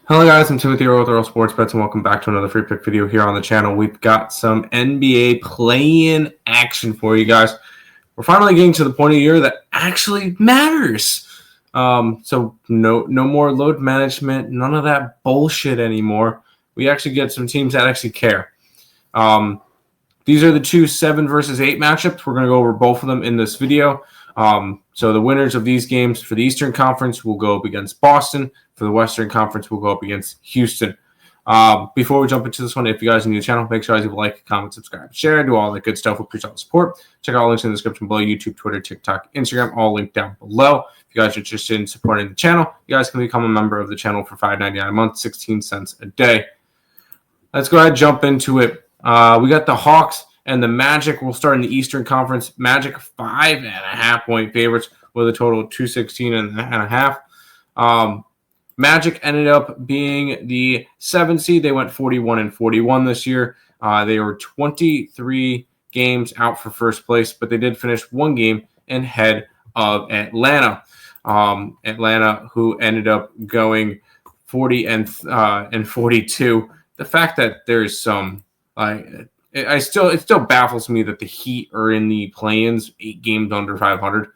Hello guys, I'm Timothy Earle with Earle Sports Bets, and welcome back to another free pick video here on the channel. We've got some NBA play-in action for you guys. We're finally getting to the point of the year that actually matters. So no more load management, none of that bullshit anymore. We actually get some teams that actually care. These are the two 7 versus 8 matchups. We're going to go over both of them in this video. So the winners of these games for the Eastern Conference will go up against Boston. For the Western Conference, we'll go up against Houston. Before we jump into this one, if you guys are new to the channel, make sure you like, comment, subscribe, share, do all that good stuff. We appreciate all the support. Check out all links in the description below. YouTube, Twitter, TikTok, Instagram, all linked down below. If you guys are interested in supporting the channel, you guys can become a member of the channel for $5.99 a month, 16 cents a day. Let's go ahead and jump into it. We got the Hawks and the Magic. We'll start in the Eastern Conference. Magic 5.5 point favorites with a total of 216.5. Magic ended up being the 7 seed. They went 41-41 this year. They were 23 games out for first place, but they did finish one game ahead of Atlanta. Atlanta, who ended up going 40-42. The fact that there's some, it still baffles me that the Heat are in the play-ins 8 games under 500.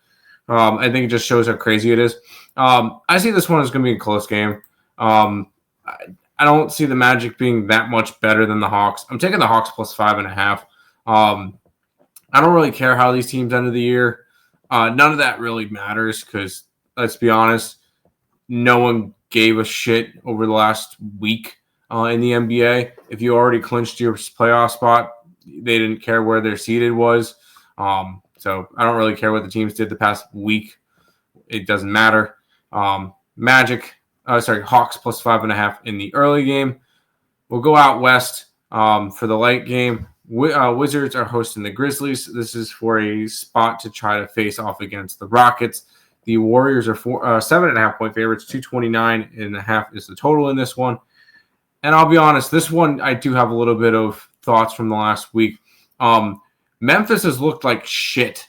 I think it just shows how crazy it is. I see this one as going to be a close game. I don't see the Magic being that much better than the Hawks. I'm taking the Hawks plus 5.5. I don't really care how these teams end of the year. None of that really matters because, let's be honest, no one gave a shit over the last week in the NBA. If you already clinched your playoff spot, they didn't care where their seeded was. So I don't really care what the teams did the past week. It doesn't matter. Hawks plus 5.5 in the early game. We'll go out west for the late game. Wizards are hosting the Grizzlies. This is for a spot to try to face off against the Rockets. The Warriors are 7.5 point favorites. 229.5 is the total in this one. And I'll be honest, this one I do have a little bit of thoughts from the last week. Memphis has looked like shit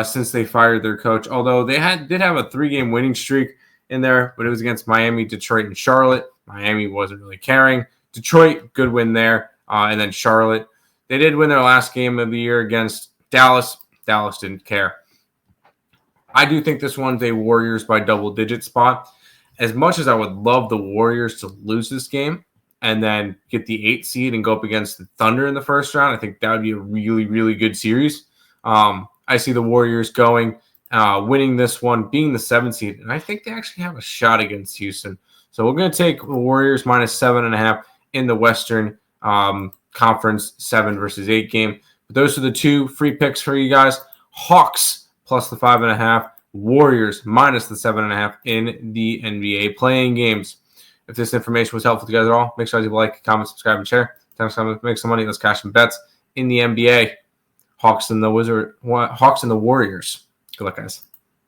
since they fired their coach, although they did have a 3-game winning streak in there, but it was against Miami, Detroit, and Charlotte. Miami wasn't really caring. Detroit, good win there. And then Charlotte. They did win their last game of the year against Dallas. Dallas didn't care. I do think this one's a Warriors by double-digit spot. As much as I would love the Warriors to lose this game and then get the 8 seed and go up against the Thunder in the first round, I think that would be a really, really good series. I see the Warriors winning this one, being the 7 seed, and I think they actually have a shot against Houston. So we're going to take the Warriors minus 7.5 in the Western Conference 7 versus 8 game. But those are the two free picks for you guys. Hawks plus the 5.5, Warriors minus the 7.5 in the NBA playing games. If this information was helpful to you guys at all, make sure you like, comment, subscribe, and share. Thanks for make some money. Let's cash some bets in the NBA. Hawks and the Warriors. Good luck, guys.